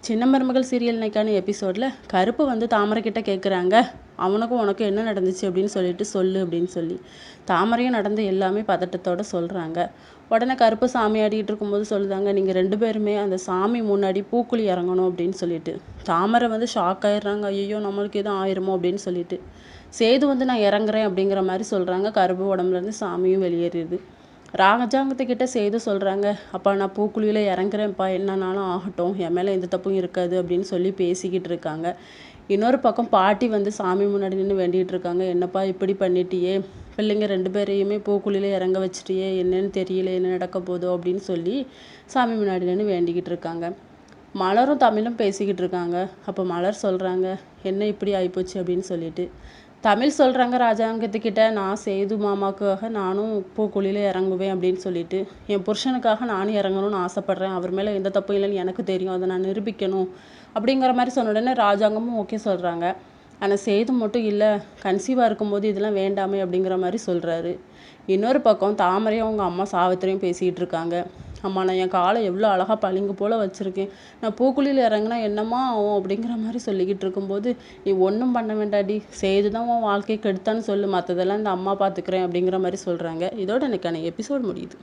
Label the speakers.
Speaker 1: சின்ன மருமகள் சீரியல் இன்னைக்கான எபிசோடில் கருப்பு வந்து தாமரை கிட்ட கேட்குறாங்க, அவனுக்கும் உனக்கும் என்ன நடந்துச்சு அப்படின்னு சொல்லிட்டு சொல்லு அப்படின்னு சொல்லி. தாமரையும் நடந்து எல்லாமே பதட்டத்தோடு சொல்கிறாங்க. உடனே கருப்பு சாமி ஆடிக்கிட்டு இருக்கும்போது சொல்லுதாங்க, நீங்கள் 2 பேருமே அந்த சாமி முன்னாடி பூக்குழி இறங்கணும் அப்படின்னு சொல்லிட்டு. தாமரை வந்து ஷாக் ஆயிடுறாங்க, ஐயோ நம்மளுக்கு எதுவும் ஆயிருமோ அப்படின்னு சொல்லிட்டு. சேது வந்து நான் இறங்குறேன் அப்படிங்கிற மாதிரி சொல்கிறாங்க. கருப்பு உடம்புலேருந்து சாமியும் வெளியேறிடுது. ராஜாங்கத்துக்கிட்ட செய்து சொல்கிறாங்க, அப்பா நான் பூக்குழியில் இறங்குறேன்ப்பா, என்னன்னாலும் ஆகட்டும், என் மேலே எந்த தப்பும் இருக்காது அப்படின்னு சொல்லி பேசிக்கிட்டு இருக்காங்க. இன்னொரு பக்கம் பாட்டி வந்து சாமி முன்னாடி நின்று வேண்டிகிட்டு இருக்காங்க, என்னப்பா இப்படி பண்ணிட்டியே, பிள்ளைங்க 2 பேரையுமே பூக்குழியில் இறங்க வச்சிட்டியே, என்னன்னு தெரியல, என்ன நடக்க போதோ அப்படின்னு சொல்லி சாமி முன்னாடி நின்று வேண்டிக்கிட்டு இருக்காங்க. மலரும் தமிழும் பேசிக்கிட்டு இருக்காங்க. அப்போ மலர் சொல்கிறாங்க, என்ன இப்படி ஆகிப்போச்சு அப்படின்னு சொல்லிட்டு. தமிழ் சொல்கிறாங்க ராஜாங்கத்துக்கிட்ட, நான் சேது மாமாவுக்காக நானும் பூக்குழியில் இறங்குவேன் அப்படின்னு சொல்லிட்டு. என் புருஷனுக்காக நானும் இறங்கணும்னு ஆசைப்பட்றேன், அவர் மேலே எந்த தப்பும் இல்லைன்னு எனக்கு தெரியும், அதை நான் நிரூபிக்கணும் அப்படிங்கிற மாதிரி சொன்ன உடனே ராஜாங்கமும் ஓகே சொல்கிறாங்க. ஆனால் சேது மட்டும் இல்லை, கன்சீவாக இருக்கும்போது இதெல்லாம் வேண்டாமே அப்படிங்கிற மாதிரி சொல்கிறாரு. இன்னொரு பக்கம் தாமரையும் அவங்க அம்மா சாவித்திரியும் பேசிக்கிட்டு இருக்காங்க. அம்மா நான் என் காலை எவ்வளோ அழகாக பளிங்கு போல் வச்சுருக்கேன், நான் பூக்குழியில் இறங்குனா என்னம்மா ஆகும் அப்படிங்கிற மாதிரி சொல்லிக்கிட்டு இருக்கும்போது, நீ ஒன்றும் பண்ண வேண்டாடி, சேது தான் உன் வாழ்க்கையை கெடுத்தான்னு சொல்லு, மற்றதெல்லாம் இந்த அம்மா பார்த்துக்கிறேன் அப்படிங்கிற மாதிரி சொல்கிறாங்க. இதோட எனக்கான எபிசோட் முடியுது.